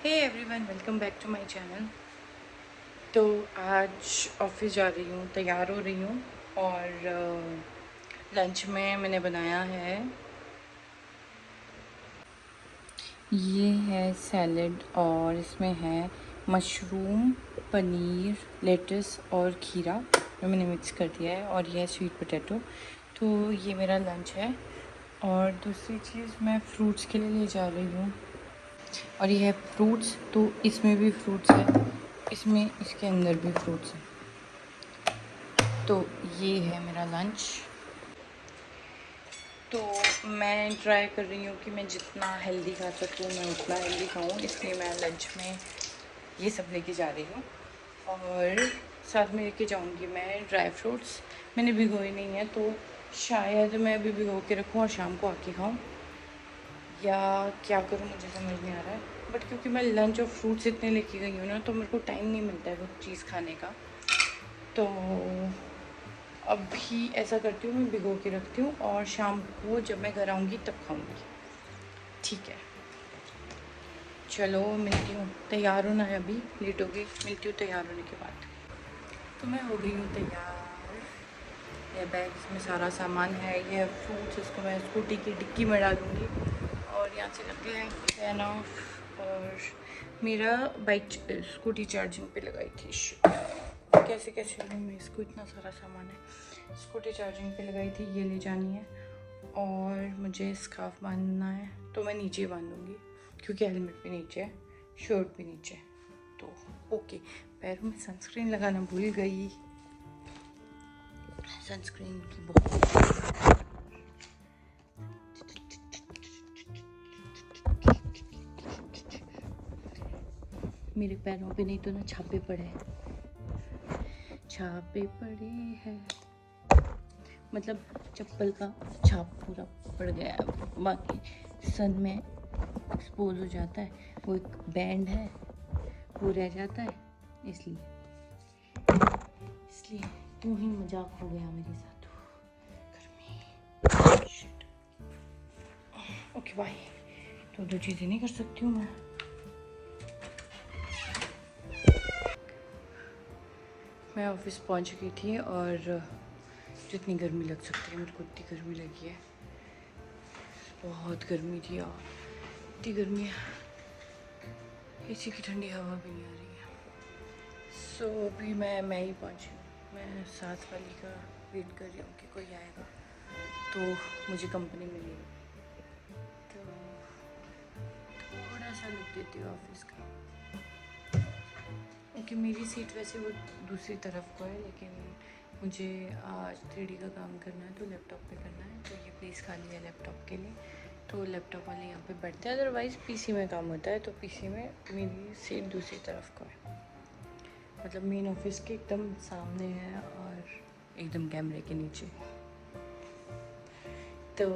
Hey everyone, welcome back to my channel. तो आज office जा रही हूँ, तैयार हो रही हूँ और लंच में मैंने बनाया है, ये है सैलड और इसमें है मशरूम, पनीर, लेटस और खीरा जो मैंने मिक्स कर दिया है, और ये है स्वीट पोटैटो। तो ये मेरा लंच है। और दूसरी चीज़, मैं फ्रूट्स के लिए ले जा रही हूँ, और ये है फ्रूट्स। तो इसमें भी फ्रूट्स है, इसमें इसके अंदर भी फ्रूट्स हैं। तो ये है मेरा लंच। तो मैं ट्राई कर रही हूँ कि मैं जितना हेल्दी खा सकूँ मैं उतना हेल्दी खाऊँ, इसलिए मैं लंच में ये सब लेके जा रही हूँ। और साथ में लेके जाऊँगी मैं ड्राई फ्रूट्स। मैंने भिगोए नहीं है, तो शायद मैं अभी भिगो के रखूँ और शाम को आके खाऊँ, या क्या करूँ मुझे समझ नहीं आ रहा है। बट क्योंकि मैं लंच और फ्रूट्स इतने लेके गई हूँ ना, तो मेरे को टाइम नहीं मिलता है वो चीज़ खाने का। तो अभी ऐसा करती हूँ, मैं भिगो के रखती हूँ और शाम को जब मैं घर आऊँगी तब खाऊँगी। ठीक है, चलो मिलती हूँ। तैयार होना है, अभी लेट हो गई, मिलती हूँ तैयार होने के बाद। तो मैं हो गई हूँ तैयार। ये बैग, इसमें सारा सामान है, ये फ्रूट्स, इसको मैं स्कूटी की डिक्की में डालूँगी। और यहाँ से करते हैं फैन ऑफ। और मेरा बाइक स्कूटी चार्जिंग पे लगाई थी, कैसे कैसे लूँ मैं इसको, इतना सारा सामान है। स्कूटी चार्जिंग पे लगाई थी, ये ले जानी है। और मुझे स्कार्फ बांधना है, तो मैं नीचे ही बांधूँगी क्योंकि हेलमेट भी नीचे है, शर्ट भी नीचे है। तो ओके, पैरों में सनस्क्रीन लगाना भूल गई। सनस्क्रीन की बहुत मेरे पैरों पे नहीं तो ना छापे पड़े हैं, छापे पड़े हैं, मतलब चप्पल का छाप पूरा पड़ गया है। बाकी सन में एक्सपोज हो जाता है, वो एक बैंड है वो रह जाता है, इसलिए क्यों ही मजाक हो गया मेरे साथ। गर्मी, शिट। Okay bye. तो दो चीज़ें नहीं कर सकती हूँ मैं ऑफिस पहुँच गई थी, और जितनी गर्मी लग सकती है मेरे को उतनी गर्मी लगी है। बहुत गर्मी थी यार, इतनी गर्मी है, एसी की ठंडी हवा भी नहीं आ रही है। सो अभी मैं ही पहुँची हूँ। मैं साथ वाली का वेट कर रही हूँ कि कोई आएगा तो मुझे कंपनी मिलेगी। तो थोड़ा सा लुक देती हूँ ऑफिस का। ओके, मेरी सीट वैसे वो दूसरी तरफ को है, लेकिन मुझे आज 3D का काम करना है, तो लैपटॉप पे करना है, तो ये प्लेस खाली है लैपटॉप के लिए, तो लैपटॉप वाले यहाँ पे बैठते हैं। अदरवाइज़ पीसी में काम होता है, तो पीसी में मेरी सीट दूसरी तरफ को है, मतलब मेन ऑफिस के एकदम सामने है और एकदम कैमरे के नीचे। तो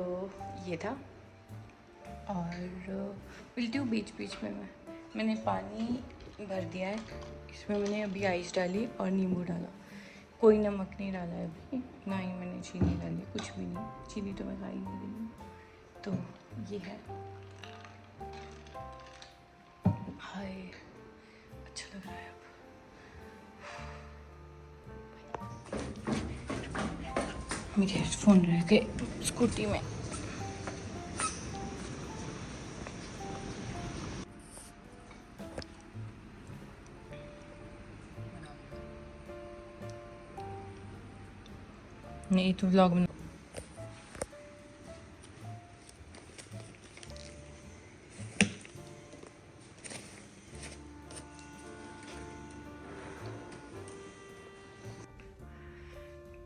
ये था। और मिलती हूँ बीच बीच में। मैंने पानी भर दिया है, इसमें मैंने अभी आइस डाली और नींबू डाला, कोई नमक नहीं डाला है अभी, ना ही मैंने चीनी डाली, कुछ भी नहीं। चीनी तो मैं खा ही नहीं रही हूँ। तो ये है, हाय अच्छा लग रहा है अब। मेरे हेडफोन रह गए स्कूटी में। नहीं तो व्लॉग में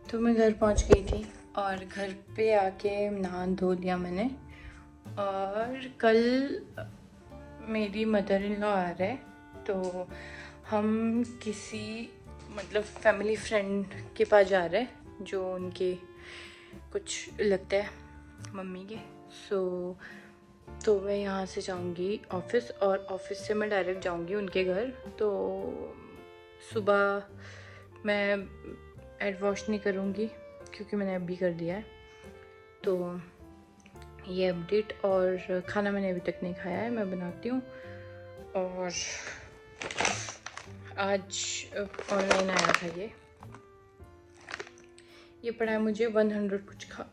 तो मैं घर पहुंच गई थी, और घर पे आके नहा धो लिया मैंने। और कल मेरी मदर इन लॉ आ रहे, तो हम किसी मतलब फैमिली फ्रेंड के पास जा रहे हैं, जो उनके कुछ लगता है मम्मी के। तो मैं यहाँ से जाऊँगी ऑफिस, और ऑफिस से मैं डायरेक्ट जाऊँगी उनके घर। तो सुबह मैं हेड वॉश नहीं करूँगी क्योंकि मैंने अभी कर दिया है। तो ये अपडेट, और खाना मैंने अभी तक नहीं खाया है, मैं बनाती हूँ। और आज ऑनलाइन आया था ये पड़ा है मुझे 100 कुछ का।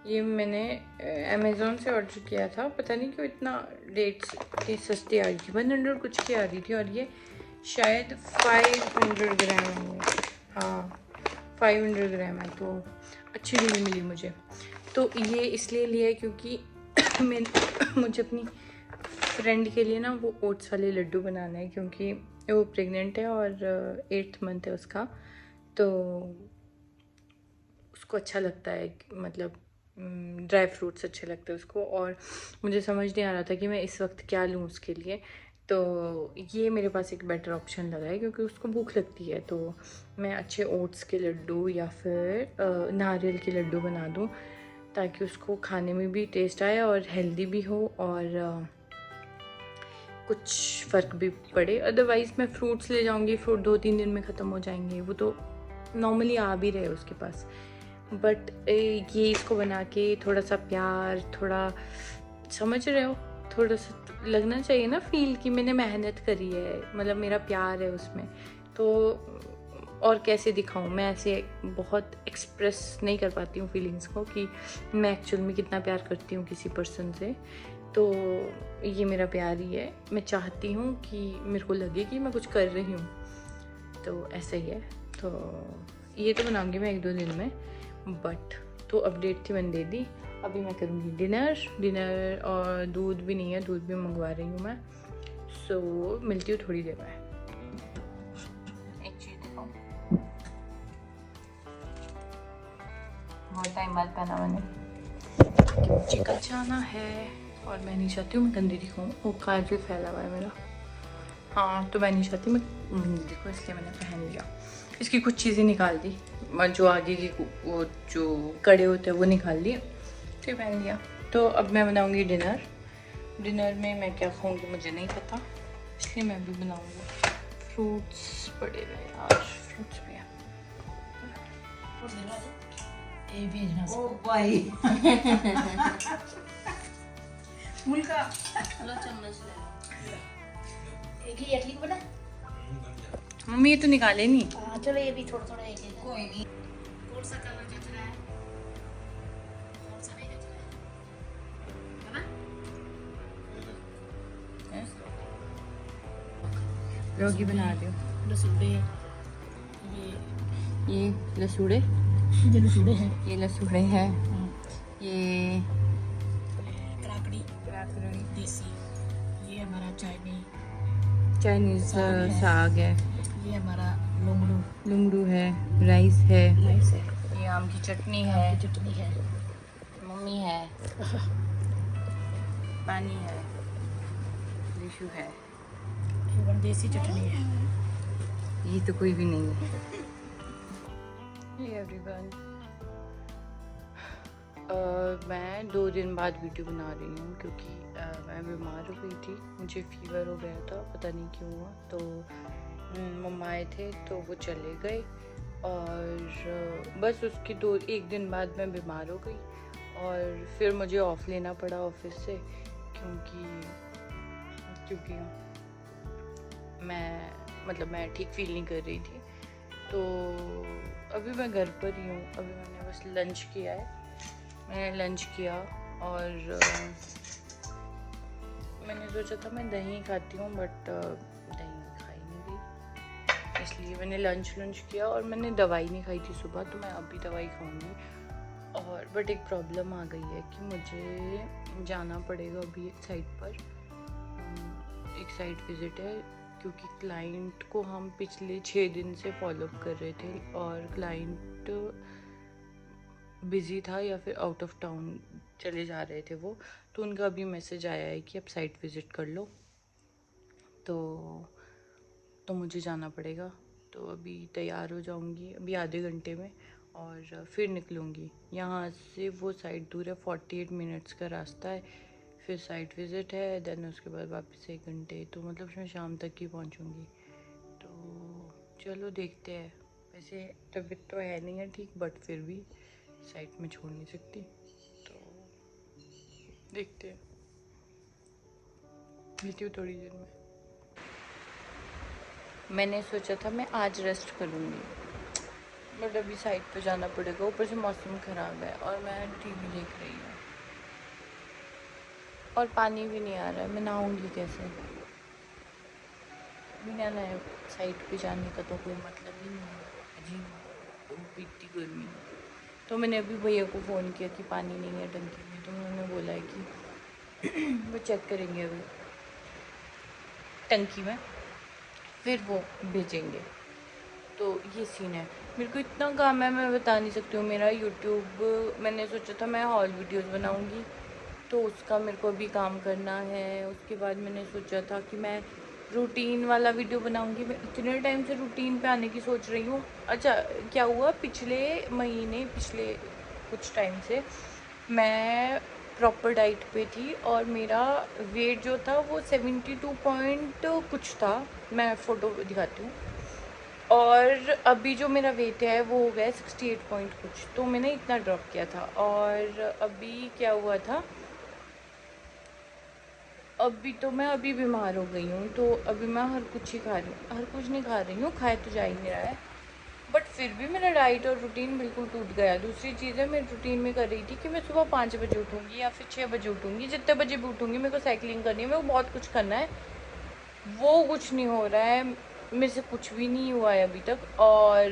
ये मैंने अमेज़ोन से ऑर्डर किया था, पता नहीं क्यों इतना रेट्स इतनी सस्ती आ रही थी, 100 कुछ की आ रही थी। और ये शायद 500 ग्राम है। हाँ 500 ग्राम है, तो अच्छी डील मिली मुझे। तो ये इसलिए लिया है क्योंकि मुझे अपनी फ्रेंड के लिए ना वो ओट्स वाले लड्डू बनाना है, क्योंकि वो प्रेग्नेंट है और 8th मंथ है उसका। तो उसको अच्छा लगता है, मतलब ड्राई फ्रूट्स अच्छे लगते हैं उसको। और मुझे समझ नहीं आ रहा था कि मैं इस वक्त क्या लूँ उसके लिए। तो ये मेरे पास एक बेटर ऑप्शन लगा है, क्योंकि उसको भूख लगती है। तो मैं अच्छे ओट्स के लड्डू या फिर नारियल के लड्डू बना दूँ, ताकि उसको खाने में भी टेस्ट आए और हेल्दी भी हो और कुछ फ़र्क भी पड़े। अदरवाइज़ मैं फ्रूट्स ले जाऊँगी, फ्रूट 2-3 दिन में ख़त्म हो जाएंगे, वो तो नॉर्मली आ भी रहे उसके पास। बट ये इसको बना के थोड़ा सा प्यार, थोड़ा समझ रहे हो, थोड़ा सा लगना चाहिए ना फील कि मैंने मेहनत करी है, मतलब मेरा प्यार है उसमें। तो और कैसे दिखाऊं, मैं ऐसे बहुत एक्सप्रेस नहीं कर पाती हूँ फीलिंग्स को कि मैं एक्चुअल में कितना प्यार करती हूँ किसी पर्सन से। तो ये मेरा प्यार ही है, मैं चाहती हूँ कि मेरे को लगे कि मैं कुछ कर रही हूँ, तो ऐसा ही है। तो ये तो बनाऊँगी मैं 1-2 दिन में, बट तो अपडेट थी मैंने दे दी। अभी मैं करूँगी डिनर और दूध भी नहीं है, दूध भी मंगवा रही हूँ मैं। सो मिलती हूँ थोड़ी देर में। एक चीज़ दिखाऊँ, बहुत टाइम बाद पहना मैंने, मुझे कल जाना है और मैं नहीं चाहती हूँ मैं गंदी दिखाऊँ। वो काजल फैला हुआ है मेरा, हाँ, तो मैं नहीं चाहती मैं गंदी दिखूँ, इसलिए मैंने पहन लिया। इसकी कुछ चीज़ें निकाल दी, जो आगे की वो जो कड़े होते हैं वो निकाल दिए, फिर पहन लिया। तो अब मैं बनाऊँगी डिनर में मैं क्या खाऊँगी मुझे नहीं पता, इसलिए मैं भी बनाऊँगी। फ्रूट्स पड़े हुए यार, फ्रूट्स भी है। ये भेजना ओ भाई मुल्का लो चम्मच ले, एक ही इडली बना। मम्मी ये तो निकाले नहीं। हाँ चलो ये भी थोड़ा थोड़ा एक कोई नहीं। कौन सा कलर जच रहा है, कौन सा नहीं जच रहा है ना? रोगी बना दो। लसूड़े, ये लसूड़े, ये लसूड़े हैं, ये लसूड़े हैं, ये कराकड़ी देसी, ये हमारा चाइनीज साग है, ये हमारा लुंगड़ू है, राइस है, राइस है, ये आम की चटनी है, मम्मी है, पानी है, लिशु है, देसी चटनी है। ये तो कोई भी नहीं है। एवरीवन, मैं 2 दिन बाद वीडियो बना रही हूँ, क्योंकि मैं बीमार हो गई थी, मुझे फीवर हो गया था, पता नहीं क्यों हुआ। तो मम्मा आए थे तो वो चले गए, और बस उसकी 1 दिन बाद मैं बीमार हो गई, और फिर मुझे ऑफ़ लेना पड़ा ऑफिस से, क्योंकि मैं ठीक फील नहीं कर रही थी। तो अभी मैं घर पर ही हूँ, अभी मैंने बस लंच किया है, मैंने लंच किया और मैंने सोचा था मैं दही खाती हूँ, बट दही खाई नहीं गई, इसलिए मैंने लंच किया, और मैंने दवाई नहीं खाई थी सुबह, तो मैं अभी दवाई खाऊंगी। और बट एक प्रॉब्लम आ गई है कि मुझे जाना पड़ेगा अभी एक साइट पर, एक साइट विज़िट है, क्योंकि क्लाइंट को हम पिछले 6 दिन से फॉलोअप कर रहे थे, और क्लाइंट बिज़ी था या फिर आउट ऑफ टाउन चले जा रहे थे वो, तो उनका अभी मैसेज आया है कि अब साइट विज़िट कर लो, तो मुझे जाना पड़ेगा। तो अभी तैयार हो जाऊंगी अभी आधे घंटे में, और फिर निकलूँगी। यहाँ से वो साइट दूर है, 48 मिनट्स का रास्ता है, फिर साइट विज़िट है, देन उसके बाद वापस 1 घंटे, तो मतलब मैं शाम तक ही पहुँचूँगी। तो चलो देखते हैं, वैसे तबीयत तो है नहीं है ठीक, बट फिर भी साइट में छोड़ नहीं सकती, तो देखते हैं। मिलती हूँ थोड़ी देर में। मैंने सोचा था मैं आज रेस्ट करूँगी, बट अभी साइड पे जाना पड़ेगा, ऊपर से मौसम ख़राब है और मैं टीवी देख रही हूँ और पानी भी नहीं आ रहा है, मैं नहाऊँगी कैसे? बिना नहाए साइड पे जाने का तो कोई मतलब ही नहीं है। अजीब इतनी गर्मी में। तो मैंने अभी भैया को फ़ोन किया कि पानी नहीं है टंकी में, तो उन्होंने बोला है कि वो चेक करेंगे अभी टंकी में, फिर वो भेजेंगे। तो ये सीन है। मेरे को इतना काम है, मैं बता नहीं सकती हूँ। मेरा यूट्यूब, मैंने सोचा था मैं हॉल वीडियोस बनाऊँगी, तो उसका मेरे को अभी काम करना है। उसके बाद मैंने सोचा था कि मैं रूटीन वाला वीडियो बनाऊँगी। मैं इतने टाइम से रूटीन पे आने की सोच रही हूँ। अच्छा, क्या हुआ पिछले महीने, पिछले कुछ टाइम से मैं प्रॉपर डाइट पे थी और मेरा वेट जो था वो 72 पॉइंट कुछ था, मैं फ़ोटो दिखाती हूँ। और अभी जो मेरा वेट है वो हो गया है 68 पॉइंट कुछ, तो मैंने इतना ड्रॉप किया था। और अभी क्या हुआ था, अभी तो मैं अभी बीमार हो गई हूँ, तो अभी मैं हर कुछ ही खा रही हूँ, हर कुछ नहीं खा रही हूँ, खाए तो जा ही नहीं रहा है, बट फिर भी मेरा डाइट और रूटीन बिल्कुल टूट गया। दूसरी चीज़ है, मैं रूटीन में कर रही थी कि मैं सुबह 5 बजे उठूँगी या फिर 6 बजे उठूँगी, जितने बजे भी उठूँगी मेरे को साइकिलिंग करनी है, मेरे को बहुत कुछ करना है, वो कुछ नहीं हो रहा है, मेरे से कुछ भी नहीं हुआ है अभी तक। और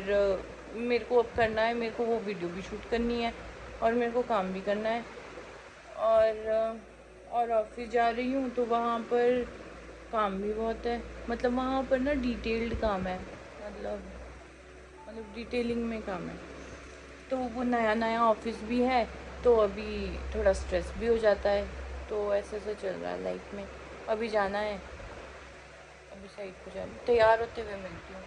मेरे को अब करना है, मेरे को वो वीडियो भी शूट करनी है और मेरे को काम भी करना है। और ऑफिस जा रही हूँ तो वहाँ पर काम भी बहुत है, मतलब वहाँ पर ना डिटेल्ड काम है, मतलब डिटेलिंग में काम है, तो वो नया नया ऑफिस भी है, तो अभी थोड़ा स्ट्रेस भी हो जाता है। तो ऐसे ऐसे चल रहा है लाइफ में। अभी जाना है, अभी साइड पे जाना, तैयार होते हुए मिलती हूँ।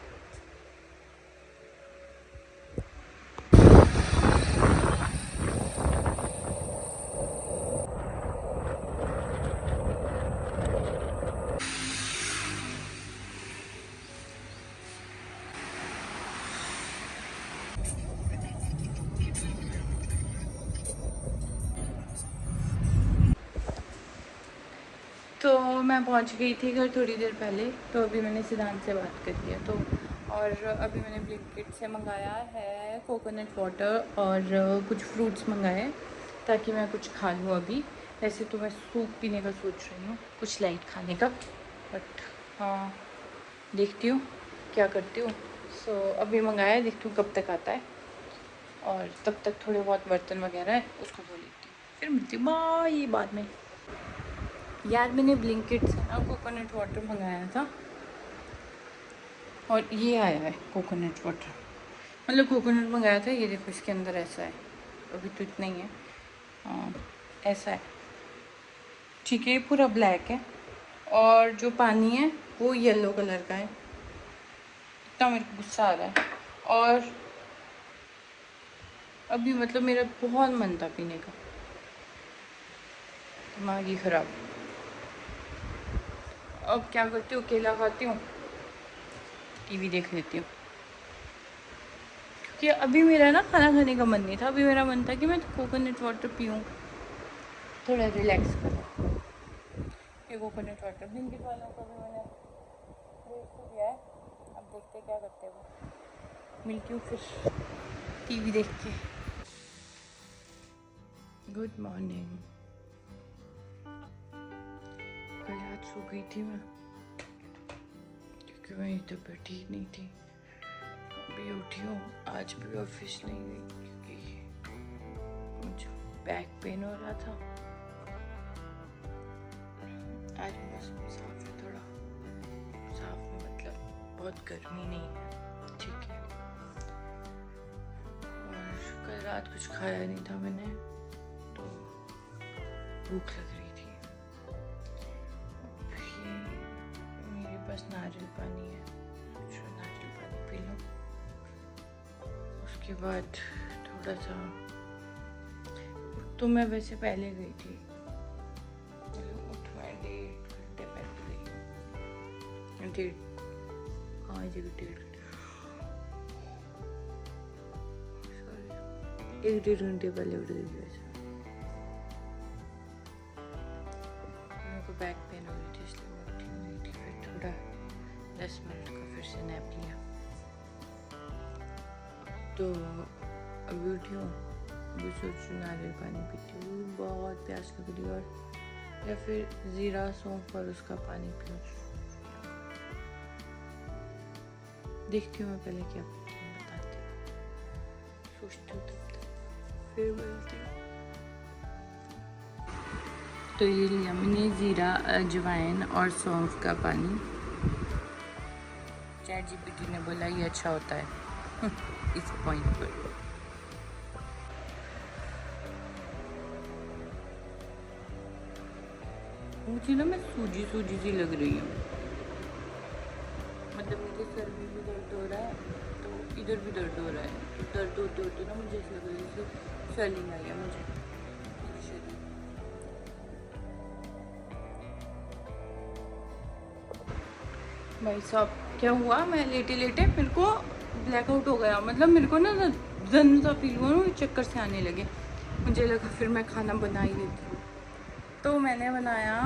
तो मैं पहुंच गई थी घर थोड़ी देर पहले, तो अभी मैंने सिद्धांत से बात करी है। तो और अभी मैंने ब्लिंकिट से मंगाया है कोकोनट वाटर और कुछ फ्रूट्स मंगाए हैं, ताकि मैं कुछ खा लूँ अभी। वैसे तो मैं सूप पीने का सोच रही हूँ, कुछ लाइट खाने का, बट हाँ देखती हूँ क्या करती हूँ। सो अभी मंगाया है, देखती हूँ कब तक आता है, और तब तक थोड़े बहुत बर्तन वगैरह है उसको धो लेती हूँ, फिर मिलती हूँ बाय बाद में। यार मैंने ब्लिंकिट से ना कोकोनट वाटर मंगाया था और ये आया है कोकोनट वाटर, मतलब कोकोनट मंगाया था, ये देखो इसके अंदर ऐसा है, अभी तो इतना ही है, हाँ ऐसा है, ठीक है, ये पूरा ब्लैक है और जो पानी है वो येलो कलर का है। इतना मेरे को गुस्सा आ रहा है, और अभी मतलब मेरा बहुत मन था पीने का, दिमाग ही खराब। अब क्या करती हूँ, केला खाती हूँ, टीवी देख लेती हूँ, कि अभी मेरा ना खाना खाने का मन नहीं था, अभी मेरा मन था कि मैं कोकोनट वाटर पीऊँ, थोड़ा रिलैक्स करूँ। ये कोकोनट वाटर ब्लिंकिट वालों को भी मैंने भेज तो दिया है, अब देखते क्या करते हैं वो। मिलती हूँ फिर टीवी देख के। Good morning. कल रात सो गई थी मैं, क्योंकि मेरी तबीयत ठीक नहीं थी। अभी उठी हूँ, आज भी ऑफिस नहीं गई क्योंकि मुझे बैक पेन हो रहा था। आज मौसम साफ है, थोड़ा साफ है, मतलब बहुत गर्मी नहीं है, ठीक है। और कल रात कुछ खाया नहीं था मैंने, तो भूख लग रही थी। अभी मेरे पास नारियल पानी है, जो नारियल पानी पी लूँ, उसके बाद थोड़ा सा, तो मैं वैसे पहले गई थी, उठ मैं 1.5 घंटे पहले गई, हाँ जी 1.5 घंटे, 1-1.5 घंटे पहले उठ गई वैसे। मेरे को बैक पेन हो रही थी इसलिए 10 मिनट का फिर से नैप लिया। तो अभी उठी हूँ, अभी सोच रही हूँ नारियल पानी पीती हूँ, बहुत प्यास लग रही है, और या फिर ज़ीरा सौंफ और उसका पानी पीऊँ। देखती हूँ मैं पहले क्या पीती हूँ, बताती हूँ, सोचती हूँ तब तक फिर बोलती हूँ। तो ये लिया मैंने ज़ीरा, अजवाइन और सौंफ का पानी। ChatGPT ने बोला ये अच्छा होता है इस पॉइंट पर। मुझे ना मैं सूजी सूजी सी लग रही हूँ, मतलब मेरे सर में भी दर्द हो रहा है, तो इधर भी दर्द हो रहा है, तो दर्द होते होते ना मुझे ऐसा लग रहा है जैसे स्वेलिंग आई है मुझे शरीर। भाई साहब क्या हुआ, मैं लेटे लेटे मेरे को ब्लैकआउट हो गया, मतलब मेरे को ना जन सा फील हुआ ना, चक्कर से आने लगे। मुझे लगा फिर मैं खाना बना ही लेती हूँ, तो मैंने बनाया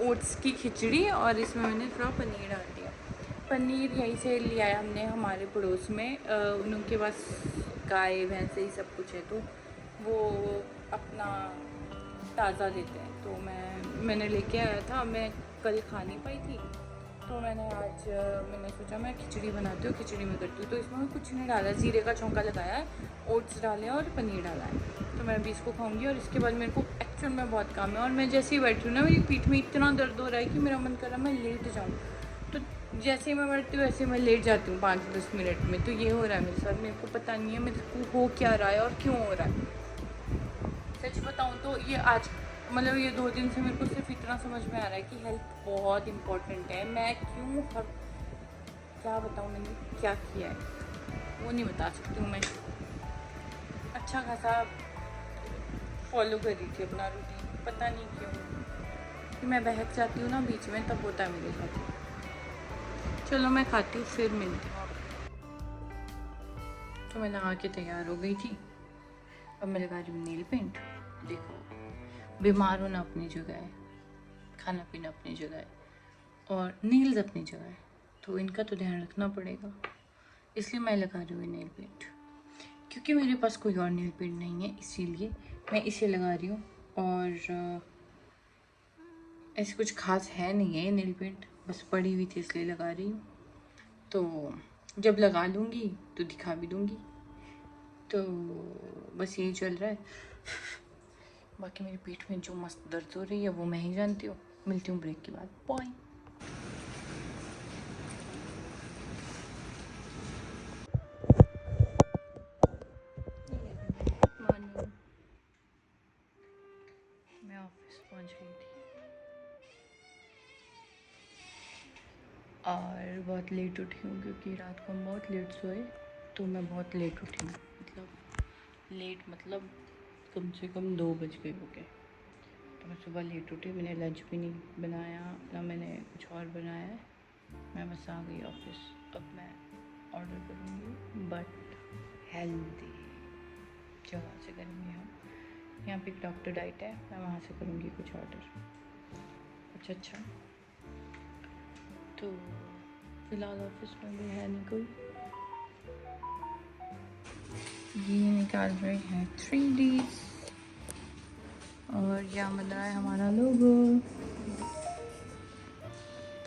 ओट्स की खिचड़ी, और इसमें मैंने थोड़ा पनीर डाल दिया। पनीर यहीं से लिया है हमने, हमारे पड़ोस में उनके पास गाय भैंस ही सब कुछ है, तो वो अपना ताज़ा देते हैं। तो मैंने लेके आया था, मैं कल खा नहीं पाई थी, तो मैंने सोचा मैं खिचड़ी बनाती हूँ, खिचड़ी में करती हूँ। तो इसमें मैं कुछ नहीं डाला, ज़ीरे का छौंका लगाया है, ओट्स डाले और पनीर डाला है। तो मैं अभी इसको खाऊंगी, और इसके बाद मेरे को एक्चुअल में बहुत काम है, और मैं जैसे ही बैठी हूँ ना, मेरी पीठ में इतना दर्द हो रहा है कि मेरा मन कर रहा है मैं लेट जाऊँ। तो जैसे ही मैं बैठती हूँ वैसे मैं लेट जाती हूँ 5-10 मिनट में। तो ये हो रहा है मेरे साथ, मेरे को पता नहीं है मेरे को हो क्या रहा है और क्यों हो रहा है। सच बताऊँ तो ये आज मतलब ये 2 दिन से मेरे को सिर्फ इतना समझ में आ रहा है कि हेल्थ बहुत इम्पोर्टेंट है। मैं क्यों क्या बताऊँ मैंने क्या किया है वो नहीं बता सकती हूँ। मैं अच्छा खासा फॉलो कर रही थी अपना रूटीन, पता नहीं क्यों कि मैं बहक जाती हूँ ना बीच में, तब होता है मेरे साथ। चलो मैं खाती हूँ, फिर मिलती हूँ। तो मैं नहा के तैयार हो गई थी, अब मैं लगा रही हूँ नेल पेंट। देखो बीमार होना अपनी जगह है, खाना पीना अपनी जगह है, और नील्स अपनी जगह है, तो इनका तो ध्यान रखना पड़ेगा। इसलिए मैं लगा रही हूँ नेल पेंट, क्योंकि मेरे पास कोई और नेल पेंट नहीं है, इसीलिए मैं इसे लगा रही हूँ। और ऐसे कुछ खास है नहीं है नेल पेंट, बस पड़ी हुई थी इसलिए लगा रही हूँ। तो जब लगा लूँगी तो दिखा भी दूँगी। तो बस यही चल रहा है। बाकी मेरी पीठ में जो मस्त दर्द हो रही है वो मैं ही जानती हूँ। मिलती हूँ ब्रेक के बाद। बाय। मैं ऑफिस पहुँच गई थी और बहुत लेट उठी हूँ, क्योंकि रात को हम बहुत लेट सोए, तो मैं बहुत लेट उठी हूँ। मतलब कम से कम 2 बज गए हो गए। तो मैं सुबह लेट उठी, मैंने लंच भी नहीं बनाया ना, मैंने कुछ और बनाया है। मैं बस आ गई ऑफिस। अब मैं ऑर्डर करूँगी बट हेल्दी जगह से करेंगे हम। यहाँ पे एक डॉक्टर डाइट है, मैं वहाँ से करूँगी कुछ ऑर्डर, कुछ अच्छा। तो फिलहाल ऑफिस में भी है नहीं कोई। ये निकाल रहे हैं 3Ds, और यहाँ बन रहा है हमारा लोगो।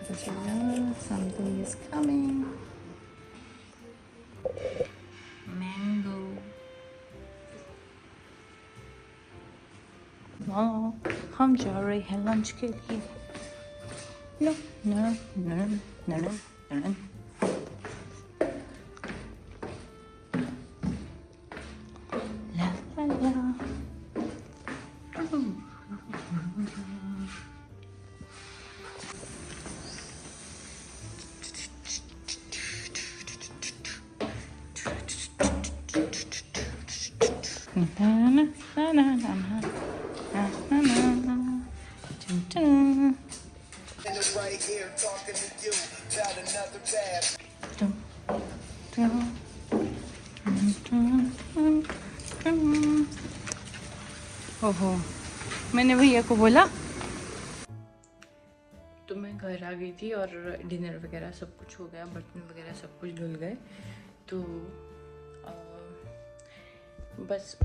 पता चल रहा समथिंग इज कमिंग। मैंगो, वाह, हम जा रहे हैं लंच के लिए। No no no no no no. ला ला ला। Na na na na na na na na na. Dun, dun. Right here talking to you about another bad. Dun, dun, dun, dun, dun. ओहो, मैंने भैया को बोला तो मैं घर आ गई थी और डिनर वगैरह सब कुछ हो गया, बर्तन वगैरह सब कुछ धुल गए। तो बस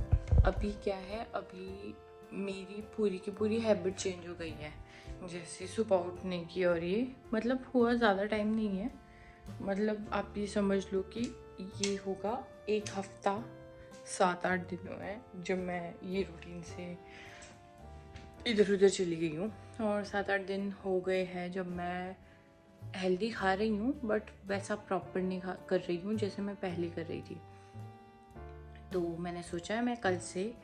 अभी क्या है, अभी मेरी पूरी की पूरी हैबिट चेंज हो गई है, जैसे सुबह उठने की। और ये मतलब हुआ ज़्यादा टाइम नहीं है, मतलब आप ये समझ लो कि ये होगा 1 हफ्ता 7-8 दिन हुए हैं जब मैं ये रूटीन से इधर उधर चली गई हूँ। और 7-8 दिन हो गए हैं जब मैं हेल्दी खा रही हूँ, बट वैसा प्रॉपर नहीं कर रही हूँ जैसे मैं पहले कर रही थी। तो मैंने सोचा है मैं कल से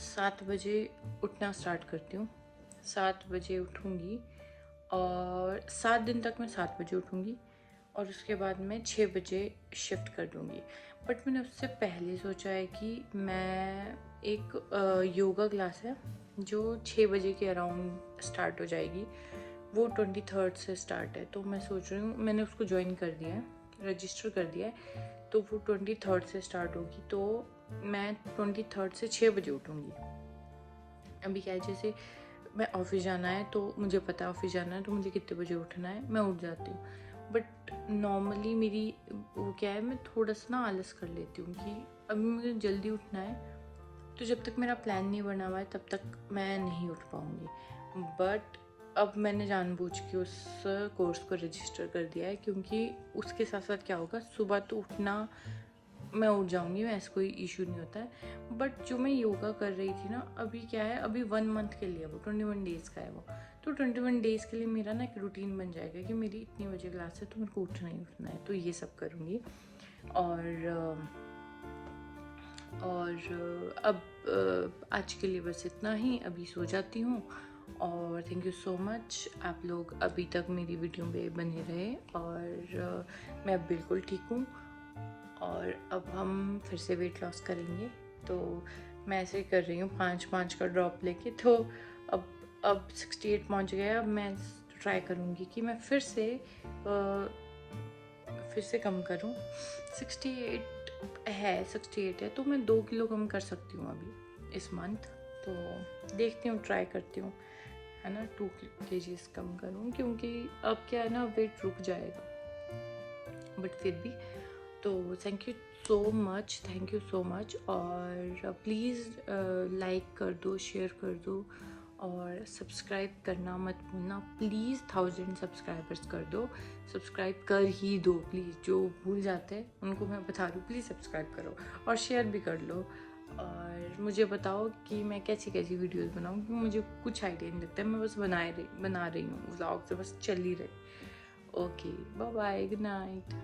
7 बजे उठना स्टार्ट करती हूँ। 7 बजे उठूँगी और 7 दिन तक मैं 7 बजे उठूँगी और उसके बाद मैं 6 बजे शिफ्ट कर दूँगी। बट मैंने उससे पहले सोचा है कि मैं एक योगा क्लास है जो 6 बजे के अराउंड स्टार्ट हो जाएगी, वो 23rd से स्टार्ट है। तो मैं सोच रही हूँ, मैंने उसको ज्वाइन कर दिया है, रजिस्टर कर दिया है, तो वो 23rd से स्टार्ट होगी। तो मैं 23rd से 6 बजे उठूँगी। अभी क्या है, जैसे मैं ऑफिस जाना है तो मुझे पता है ऑफिस जाना है तो मुझे कितने बजे उठना है, मैं उठ जाती हूँ। बट नॉर्मली मेरी वो क्या है, मैं थोड़ा सा ना आलस कर लेती हूँ कि अभी मुझे जल्दी उठना है, तो जब तक मेरा प्लान नहीं बना हुआ है तब तक मैं नहीं उठ पाऊँगी। बट अब मैंने जानबूझ के उस कोर्स को रजिस्टर कर दिया है, क्योंकि उसके साथ साथ क्या होगा, सुबह तो उठना मैं उठ जाऊँगी, मैं ऐसा कोई इशू नहीं होता है। बट जो मैं योगा कर रही थी ना, अभी क्या है, अभी 1 मंथ के लिए, वो 21 डेज़ का है वो। तो 21 डेज़ के लिए मेरा ना एक रूटीन बन जाएगा कि मेरी इतनी बजे क्लास है तो मेरे को उठना ही उठना है, तो ये सब करूँगी। और अब आज के लिए बस इतना ही, अभी सो जाती हूँ। और थैंक यू सो मच, आप लोग अभी तक मेरी वीडियो में बने रहे। और मैं अब बिल्कुल ठीक हूँ और अब हम फिर से वेट लॉस करेंगे। तो मैं ऐसे ही कर रही हूँ 5-5 का ड्रॉप लेके। तो अब 68 पहुँच गया। अब मैं ट्राई करूँगी कि मैं फिर से कम करूँ। 68 है तो मैं 2 किलो कम कर सकती हूँ अभी इस मंथ। तो देखती हूँ, ट्राई करती हूँ, है ना, 2 kgs कम करूँ, क्योंकि अब क्या है ना, वेट रुक जाएगा। बट फिर भी तो थैंक यू सो मच। और प्लीज़ लाइक कर दो, शेयर कर दो और सब्सक्राइब करना मत भूलना प्लीज़। 1000 सब्सक्राइबर्स कर दो, सब्सक्राइब कर ही दो प्लीज़। जो भूल जाते हैं उनको मैं बता रही हूँ, प्लीज़ सब्सक्राइब करो और शेयर भी कर लो। और मुझे बताओ कि मैं कैसी कैसी वीडियोस बनाऊँ, क्योंकि मुझे कुछ आइडिया नहीं लगता है, मैं बस बना रही हूँ व्लॉग, तो बस चल ही रही। Okay, bye bye, good night.